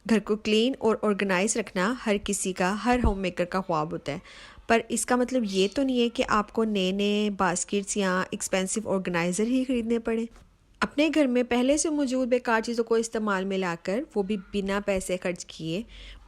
घर को क्लीन और ऑर्गेनाइज रखना हर किसी का, हर होम मेकर का ख्वाब होता है। पर इसका मतलब ये तो नहीं है कि आपको नए नए बास्केट्स या एक्सपेंसिव ऑर्गेनाइज़र ही खरीदने पड़े। अपने घर में पहले से मौजूद बेकार चीज़ों को इस्तेमाल में लाकर, वो भी बिना पैसे खर्च किए,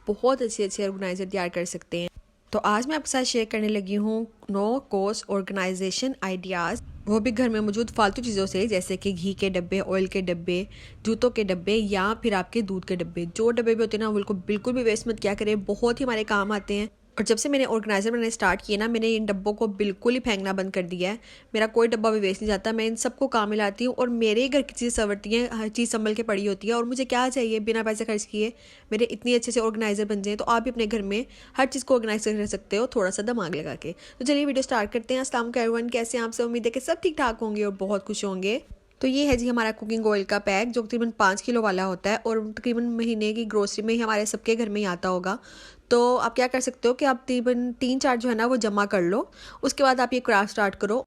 बहुत अच्छे अच्छे ऑर्गेनाइज़र तैयार कर सकते हैं। तो आज मैं आपके साथ शेयर करने लगी हूँ नो कॉस्ट ऑर्गेनाइजेशन आइडियाज़, वो भी घर में मौजूद फालतू चीज़ों से, जैसे कि घी के डब्बे, ऑयल के डब्बे, जूतों के डब्बे या फिर आपके दूध के डब्बे। जो डब्बे भी होते हैं ना, उनको बिल्कुल भी वेस्ट मत किया करें, बहुत ही हमारे काम आते हैं। और जब से मैंने ऑर्गेनाइज़र बनाने स्टार्ट किए ना, मैंने इन डब्बों को बिल्कुल ही फेंकना बंद कर दिया है। मेरा कोई डब्बा भी वेस्ट नहीं जाता, मैं इन सबको काम में लाती हूँ और मेरे घर की चीज़ें संवरती हैं, हर चीज़ संभल के पड़ी होती है। और मुझे क्या चाहिए, बिना पैसे खर्च किए मेरे इतनी अच्छे से ऑर्गेनाइज़र बन जाए। तो आप भी अपने घर में हर चीज़ को ऑर्गेनाइज कर सकते हो, थोड़ा सा दिमाग लगा के। तो चलिए वीडियो स्टार्ट करते हैं। अस्सलाम वालेकुम एवरीवन, कैसे हैं आप सब? उम्मीद है कि सब ठीक ठाक होंगे और बहुत खुश होंगे। तो ये है जी हमारा कुकिंग ऑयल का पैक, जो तकरीबन 5 किलो वाला होता है और तकरीबन महीने की ग्रोसरी में ही हमारे सबके घर में ही आता होगा। तो आप क्या कर सकते हो कि आप तकरीबन 3-4 जो है ना वो जमा कर लो, उसके बाद आप ये क्राफ्ट स्टार्ट करो।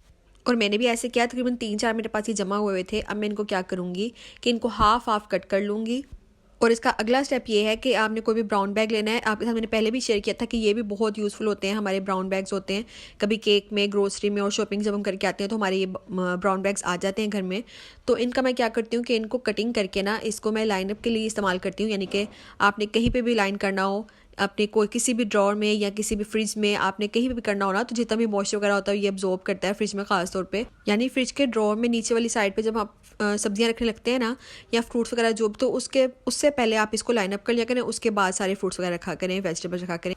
और मैंने भी ऐसे किया, तकरीबन 3-4 मेरे पास ये जमा हुए थे। अब मैं इनको क्या करूँगी कि इनको हाफ हाफ कट कर लूँगी। और इसका अगला स्टेप ये है कि आपने कोई भी ब्राउन बैग लेना है। आपके साथ मैंने पहले भी शेयर किया था कि ये भी बहुत यूज़फुल होते हैं, हमारे ब्राउन बैग्स होते हैं। कभी केक में, ग्रोसरी में और शॉपिंग जब हम करके आते हैं तो हमारे ये ब्राउन बैग्स आ जाते हैं घर में। तो इनका मैं क्या करती हूँ कि इनको कटिंग करके ना, इसको मैं लाइनअप के लिए इस्तेमाल करती हूँ। यानी कि आपने कहीं पर भी लाइन करना हो, अपने कोई किसी भी ड्रॉर में या किसी भी फ्रिज में आपने कहीं भी करना हो ना, तो जितना भी मॉइस्चर वगैरह होता है ये अब्जॉर्ब करता है फ्रिज में खास तौर पे। यानी फ्रिज के ड्रॉर में नीचे वाली साइड पे जब आप सब्जियां रखने लगते हैं ना, या फ्रूट्स वगैरह जो, तो उससे पहले आप इसको लाइन अप कर लिया करें, उसके बाद सारे फ्रूट्स वगैरह रखा करें, वेजिटेबल्स रखा करें।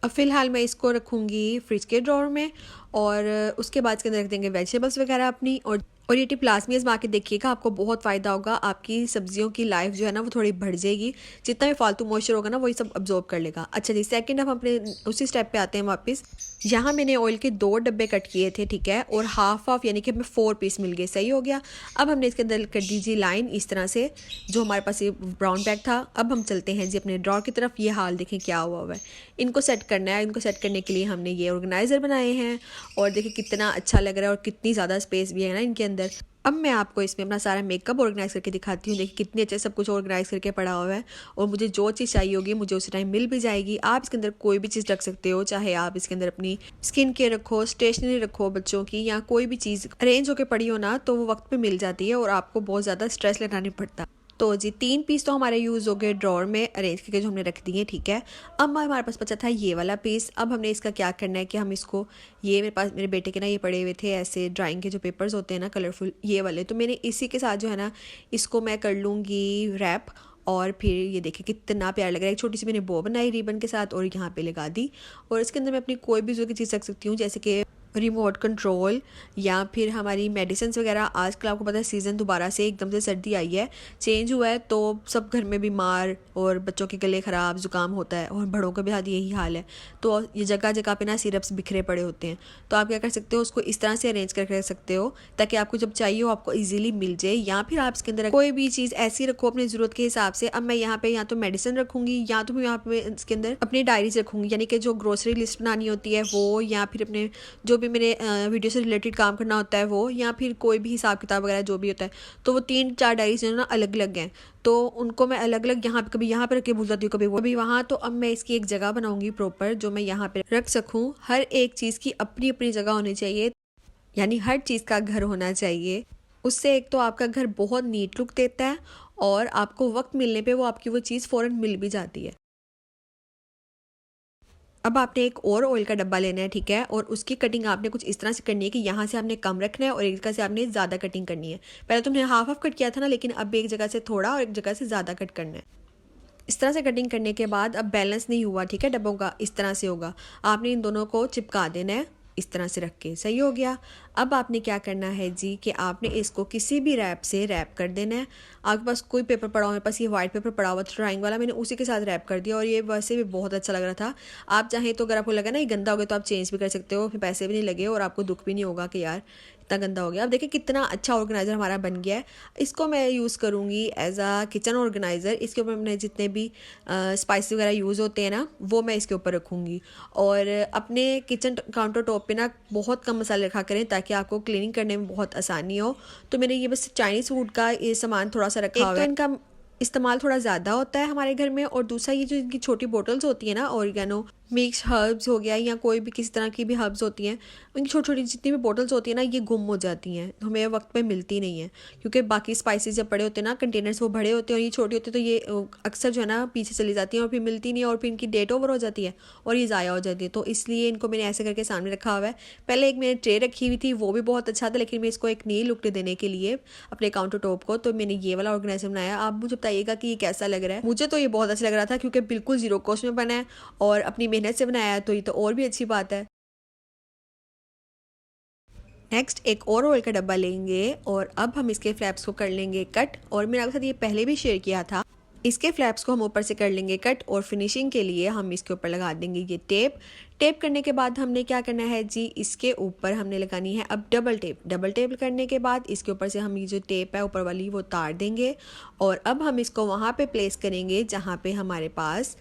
अब फ़िलहाल मैं इसको रखूँगी फ्रिज के ड्रॉर में और उसके बाद इसके अंदर रख देंगे वेजिटेबल्स वगैरह अपनी। और ये टिप लाजमी आजमा के देखिएगा, आपको बहुत फ़ायदा होगा। आपकी सब्जियों की लाइफ जो है ना वो थोड़ी बढ़ जाएगी। जितना भी फालतू मॉइस्चर होगा ना वही सब अब्जॉर्ब कर लेगा। अच्छा जी, सेकंड हम अपने उसी स्टेप पे आते हैं वापस। यहाँ मैंने ऑयल के 2 डब्बे कट किए थे, ठीक है, और हाफ हाफ यानी कि हमें 4 पीस मिल गए, सही हो गया। अब हमने इसके अंदर कर दीजिए लाइन इस तरह से, जो हमारे पास ये ब्राउन बैग था। अब हम चलते हैं जी अपने ड्रॉर की तरफ। ये हाल देखें क्या हुआ है। इनको सेट करना है। इनको सेट करने के लिए हमने ये ऑर्गेनाइज़र बनाए हैं और देखिए कितना अच्छा लग रहा है और कितनी ज़्यादा स्पेस भी है ना इनके अंदर। अब मैं आपको इसमें अपना सारा मेकअप ऑर्गेनाइज करके दिखाती हूँ। देखिए कितने अच्छे सब कुछ ऑर्गेनाइज करके पड़ा हुआ है और मुझे जो चीज़ चाहिए होगी मुझे उसी टाइम मिल भी जाएगी। आप इसके अंदर कोई भी चीज़ रख सकते हो, चाहे आप इसके अंदर अपनी स्किन केयर रखो, स्टेशनरी रखो बच्चों की, या कोई भी चीज़ अरेंज होकर पड़ी हो ना, तो वो वक्त पे मिल जाती है और आपको बहुत ज़्यादा स्ट्रेस लेना नहीं पड़ता। तो जी 3 पीस तो हमारे यूज़ हो गए ड्रॉर में अरेंज करके, जो हमने रख दिए, ठीक है। अब हमारे पास बचा था ये वाला पीस। अब हमने इसका क्या करना है कि हम इसको, ये मेरे पास मेरे बेटे के ना ये पड़े हुए थे ऐसे ड्राइंग के जो पेपर्स होते हैं ना कलरफुल, ये वाले, तो मैंने इसी के साथ जो है ना इसको मैं कर लूँगी रैप। और फिर ये देखिए कितना प्यारा लग रहा है। एक छोटी सी मैंने बो बनाई रिबन के साथ और यहाँ पे लगा दी। और इसके अंदर मैं अपनी कोई भी जो की चीज़ रख सकती हूँ, जैसे कि रिमोट कंट्रोल या फिर हमारी मेडिसिन वगैरह। आजकल आपको पता है सीज़न दोबारा से एकदम से सर्दी आई है, चेंज हुआ है, तो सब घर में बीमार और बच्चों के गले ख़राब, ज़ुकाम होता है और बड़ों का भी हाथ यही हाल है। तो ये जगह जगह पे ना सिरप्स बिखरे पड़े होते हैं। तो आप क्या कर सकते हो, उसको इस तरह से अरेंज करके रख सकते हो ताकि आपको जब चाहिए हो आपको ईजिली मिल जाए। या फिर आप इसके अंदर कोई भी चीज़ ऐसी रखो अपनी ज़रूरत के हिसाब से। अब मैं यहाँ पे या तो मेडिसिन रखूँगी या तो मैं यहाँ पे इसके अंदर अपनी डायरीज रखूँगी, यानी कि जो ग्रोसरी लिस्ट बनानी होती है वो, या फिर अपने जो भी मेरे वीडियो से रिलेटेड काम करना होता है वो, या फिर कोई भी हिसाब किताब वगैरह जो भी होता है। तो वो 3-4 डायरीज जो है ना अलग अलग हैं, तो उनको मैं अलग अलग यहाँ पे, कभी यहाँ पे रख के भूल जाती हूँ, कभी वो, कभी वहाँ। तो अब मैं इसकी एक जगह बनाऊंगी प्रॉपर, जो मैं यहाँ पे रख सकूँ। हर एक चीज़ की अपनी अपनी जगह होनी चाहिए, यानी हर चीज़ का घर होना चाहिए। उससे एक तो आपका घर बहुत नीट लुक देता है और आपको वक्त मिलने पे वो आपकी वो चीज़ फ़ौरन मिल भी जाती है। अब आपने एक और ऑयल का डब्बा लेना है, ठीक है, और उसकी कटिंग आपने कुछ इस तरह से करनी है कि यहाँ से आपने कम रखना है और एक जगह से आपने ज़्यादा कटिंग करनी है। पहले तुमने हाफ हाफ कट किया था ना, लेकिन अब एक जगह से थोड़ा और एक जगह से ज़्यादा कट करना है। इस तरह से कटिंग करने के बाद अब बैलेंस नहीं हुआ, ठीक है, डब्बों का, इस तरह से होगा। आपने इन दोनों को चिपका देना है इस तरह से रख के, सही हो गया। अब आपने क्या करना है जी कि आपने इसको किसी भी रैप से रैप कर देना है। आपके पास कोई पेपर पड़ा हो, मेरे पास ये वाइट पेपर पड़ा हुआ था ड्राइंग वाला, मैंने उसी के साथ रैप कर दिया और ये वैसे भी बहुत अच्छा लग रहा था। आप चाहें तो अगर आपको लगा ना ये गंदा हो गया तो आप चेंज भी कर सकते हो, फिर पैसे भी नहीं लगे और आपको दुख भी नहीं होगा कि यार इतना गंदा हो गया। अब देखिए कितना अच्छा ऑर्गेनाइज़र हमारा बन गया है। इसको मैं यूज़ करूँगी एज अ किचन ऑर्गेनाइज़र। इसके ऊपर मैंने जितने भी स्पाइस वगैरह यूज़ होते हैं ना वो मैं इसके ऊपर रखूँगी। और अपने किचन काउंटर टॉप पे ना बहुत कम मसाले रखा करें ताकि आपको क्लीनिंग करने में बहुत आसानी हो। तो मैंने ये बस चाइनीज़ फूड का ये सामान थोड़ा सा रखा हुआ है। एक तो इनका इस्तेमाल थोड़ा ज़्यादा होता है हमारे घर में। और दूसरा ये जो इनकी छोटी बोटल्स होती है ना, ऑरिगेनो मिक्स हर्ब्स हो गया या कोई भी किसी तरह की भी हर्ब्स होती हैं, उनकी छोटी छोटी जितनी भी बोटल्स होती हैं ना, ये गुम हो जाती हैं, हमें वक्त पे मिलती नहीं है। क्योंकि बाकी स्पाइसेस जब बड़े होते हैं ना, कंटेनर्स वो बड़े होते हैं और ये छोटी होती है, तो ये अक्सर जो है ना पीछे चली जाती हैं और फिर मिलती नहीं है और फिर इनकी डेट ओवर हो जाती है और ये ज़ाया हो जाती है। तो इसलिए इनको मैंने ऐसे करके सामने रखा हुआ है। पहले एक मैंने ट्रे रखी हुई थी, वो भी बहुत अच्छा था, लेकिन मैं इसको एक नई लुक देने के लिए अपने काउंटर टॉप को, तो मैंने ये वाला ऑर्गेनाइजर बनाया। आप मुझे बताइएगा कि ये कैसा लग रहा है। मुझे तो ये बहुत अच्छा लग रहा था क्योंकि बिल्कुल जीरो कॉस्ट में बना है और अपनी मेहनत से बनाया है, तो ये तो और भी अच्छी बात है। नेक्स्ट एक और ऑयल का डब्बा लेंगे और अब हम इसके फ्लैप्स को कर लेंगे कट। और मैंने आपके साथ ये पहले भी शेयर किया था। इसके फ्लैप्स को हम ऊपर से कर लेंगे कट और फिनिशिंग के लिए हम इसके ऊपर लगा देंगे ये टेप। टेप करने के बाद हमने क्या करना है जी, इसके ऊपर हमने लगानी है अब डबल टेप। डबल टेप करने के बाद इसके ऊपर से हम ये जो टेप है ऊपर वाली वो तार देंगे और अब हम इसको वहाँ पे प्लेस करेंगे जहाँ पे हमारे पास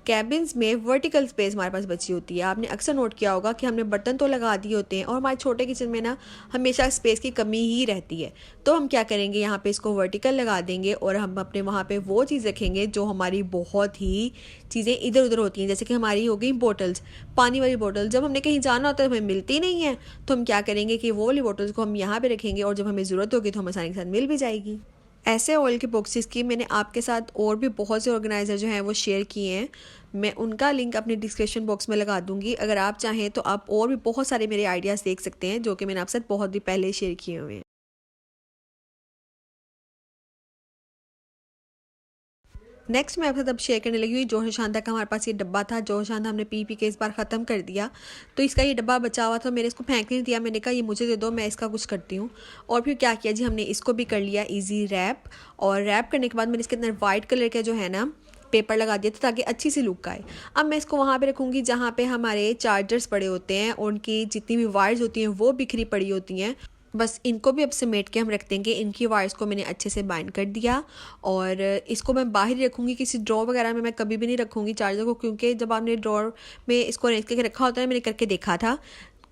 कैबिन्स में वर्टिकल स्पेस हमारे पास बची होती है। आपने अक्सर नोट किया होगा कि हमने बर्तन तो लगा दिए होते हैं और हमारे छोटे किचन में ना हमेशा स्पेस की कमी ही रहती है। तो हम क्या करेंगे, यहाँ पे इसको वर्टिकल लगा देंगे और हम अपने वहाँ पे वो चीज़ रखेंगे जो हमारी बहुत ही चीज़ें इधर उधर होती हैं। जैसे कि हमारी हो गई बोटल्स, पानी वाली बोतल, जब हमने कहीं जाना होता है हमें मिलती नहीं है, तो हम क्या करेंगे कि वो वाली बोटल्स को हम यहाँ पर रखेंगे और जब हमें ज़रूरत होगी तो हम आसानी के साथ मिल भी जाएगी। ऐसे ऑयल के बॉक्सेस की मैंने आपके साथ और भी बहुत से ऑर्गेनाइज़र जो हैं वो शेयर किए हैं। मैं उनका लिंक अपने डिस्क्रिप्शन बॉक्स में लगा दूंगी। अगर आप चाहें तो आप और भी बहुत सारे मेरे आइडियाज़ देख सकते हैं जो कि मैंने आपके साथ बहुत भी पहले शेयर किए हुए हैं। नेक्स्ट मैं आपके साथ अब शेयर करने लगी हुई जोहर शांता का। हमारे पास ये डब्बा था, जोहर शांता हमने पी के इस बार ख़त्म कर दिया, तो इसका ये डब्बा बचा हुआ था, मैंने इसको फेंक नहीं दिया। मैंने कहा ये मुझे दे दो, मैं इसका कुछ करती हूँ। और फिर क्या किया जी, हमने इसको भी कर लिया इजी रैप। और रैप करने के बाद मैंने इसके अंदर वाइट कलर का जो है ना पेपर लगा दिया था ताकि अच्छी सी लुक आए। अब मैं इसको वहाँ पे रखूँगी जहाँ पे हमारे चार्जर्स पड़े होते हैं और उनकी जितनी भी वायर्स होती हैं वो बिखरी पड़ी होती हैं। बस इनको भी अब समेट के हम रख देंगे। इनकी वायर्स को मैंने अच्छे से बाइंड कर दिया और इसको मैं बाहर ही रखूँगी, किसी ड्रॉर वगैरह में मैं कभी भी नहीं रखूँगी चार्जर को, क्योंकि जब आपने ड्रॉर में इसको अरेंज करके रखा होता है, मैंने करके देखा था,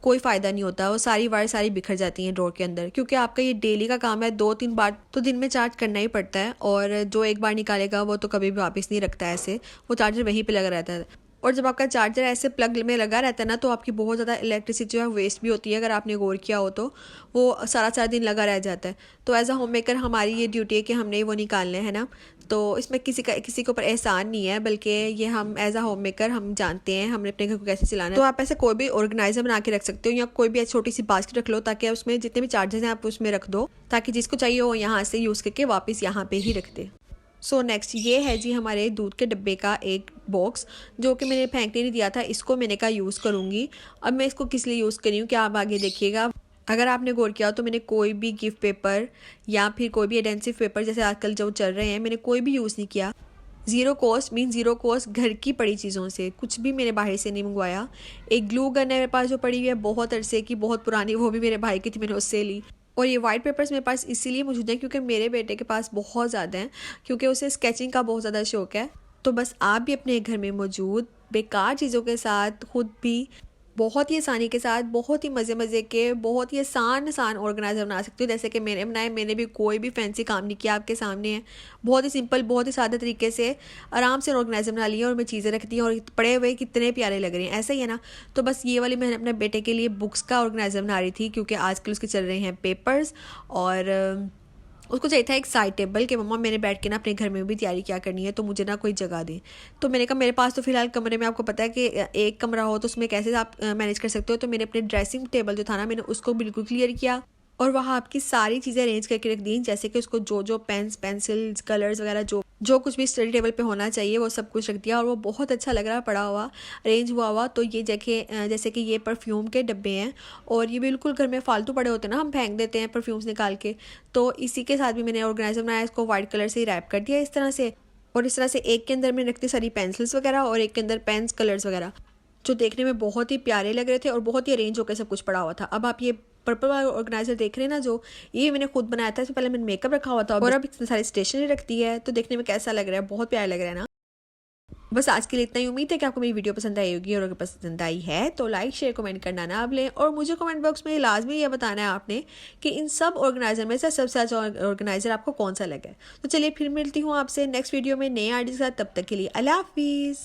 कोई फ़ायदा नहीं होता, वो सारी वायर सारी बिखर जाती हैं ड्रॉर के अंदर। क्योंकि आपका ये डेली का काम है, 2-3 बार तो दिन में चार्ज करना ही पड़ता है और जो एक बार निकालेगा वो तो कभी भी वापस नहीं रखता है, ऐसे वो चार्जर वहीं पे लगा रहता है। और जब आपका चार्जर ऐसे प्लग में लगा रहता है ना, तो आपकी बहुत ज़्यादा इलेक्ट्रिसिटी जो है वेस्ट भी होती है। अगर आपने गौर किया हो तो वो सारा सारा दिन लगा रह जाता है। तो एज अ होम मेकर हमारी ये ड्यूटी है कि हमने वो निकालने हैं ना। तो इसमें किसी के ऊपर एहसान नहीं है, बल्कि ये हम एज अ होम मेकर हम जानते हैं हमने अपने घर को कैसे चलाना है। तो आप ऐसे कोई भी ऑर्गेनाइजर बना के रख सकते हो या कोई भी छोटी सी बास्केट रख लो, ताकि उसमें जितने भी चार्जर्स हैं आप उसमें रख दो, ताकि जिसको चाहिए वो यहाँ से यूज़ करके वापस यहाँ पे ही रख दे। सो नेक्स्ट ये है जी हमारे दूध के डब्बे का एक बॉक्स, जो कि मैंने फेंकने नहीं दिया था, इसको मैंने कहा यूज़ करूँगी। अब मैं इसको किस लिए यूज़ करी हूँ क्या आप आगे देखिएगा। अगर आपने गौर किया तो मैंने कोई भी गिफ्ट पेपर या फिर कोई भी एडेंसिव पेपर जैसे आजकल जो चल रहे हैं, मैंने कोई भी यूज़ नहीं किया। Zero cost mean zero cost घर की पड़ी चीज़ों से, कुछ भी मैंने बाहर से नहीं मंगवाया। एक ग्लू गन है मेरे पास जो पड़ी हुई है बहुत अरसे की, बहुत पुरानी, वो भी मेरे भाई की थी, मैंने उससे ली। और ये वाइट पेपर्स मेरे पास इसीलिए मौजूद हैं क्योंकि मेरे बेटे के पास बहुत ज़्यादा हैं, क्योंकि उसे स्केचिंग का बहुत ज़्यादा शौक है। तो बस आप भी अपने घर में मौजूद बेकार चीज़ों के साथ खुद भी बहुत ही आसानी के साथ, बहुत ही मज़े मज़े के, बहुत ही आसान ऑर्गेनाइज़र बना सकते हो, जैसे कि मैंने बनाए। मैंने भी कोई भी फैंसी काम नहीं किया, आपके सामने है, बहुत ही सिंपल, बहुत ही सादे तरीके से आराम से ऑर्गेनाइज़र बना लिया और मैं चीज़ें रख दी और पड़े हुए कितने प्यारे लग रहे हैं, ऐसा ही है ना। तो बस ये वाली मैंने अपने बेटे के लिए बुक्स का ऑर्गेनाइज़र बना रही थी, क्योंकि आजकल उसके चल रहे हैं पेपर्स और उसको चाहिए था एक साइड टेबल कि मम्मा मैंने बैठ के ना अपने घर में भी तैयारी क्या करनी है, तो मुझे ना कोई जगह दें। तो मैंने कहा मेरे पास तो फ़िलहाल कमरे में, आपको पता है कि एक कमरा हो तो उसमें कैसे आप मैनेज कर सकते हो। तो मैंने अपने ड्रेसिंग टेबल जो था ना, मैंने उसको बिल्कुल क्लियर किया और वहाँ आपकी सारी चीज़ें अरेंज करके रख दी, जैसे कि उसको जो जो पेन्स, पेंसिल्स, कलर्स वगैरह जो कुछ भी स्टडी टेबल पे होना चाहिए वो सब कुछ रख दिया। और वो बहुत अच्छा लग रहा पड़ा हुआ, अरेंज हुआ। तो ये जैसे कि ये परफ्यूम के डब्बे हैं और ये बिल्कुल घर में फालतू पड़े होते हैं ना, हम फेंक देते हैं परफ्यूम्स निकाल के। तो इसी के साथ भी मैंने ऑर्गेनाइजर बनाया, इसको वाइट कलर से ही रैप कर दिया इस तरह से। और इस तरह से एक के अंदर मैंने रखती सारी पेंसिल्स वगैरह और एक के अंदर पेन्स, कलर्स वगैरह, जो देखने में बहुत ही प्यारे लग रहे थे और बहुत ही अरेंज होकर सब कुछ पड़ा हुआ था। अब आप ये पर्पल वाला ऑर्गेनाइजर देख रहे हैं ना, जो ये मैंने खुद बनाया था। इसमें पहले मैंने मेकअप रखा हुआ था और अब इतनी सारी स्टेशनरी रखती है, तो देखने में कैसा लग रहा है, बहुत प्यारा लग रहा है ना। बस आज के लिए इतना ही। उम्मीद है कि आपको मेरी वीडियो पसंद आई होगी, और अगर पसंद आई है तो लाइक शेयर कमेंट करना ना भूलें, और मुझे कमेंट बॉक्स में लाजमी ये बताना है आपने कि इन सब ऑर्गेनाइज़र में से सबसे अच्छा ऑर्गेनाइज़र आपको कौन सा लगा है। तो चलिए फिर मिलती हूँ आपसे नेक्स्ट वीडियो में नए आइडिया के साथ। तब तक के लिए अल्लाह हाफिज़।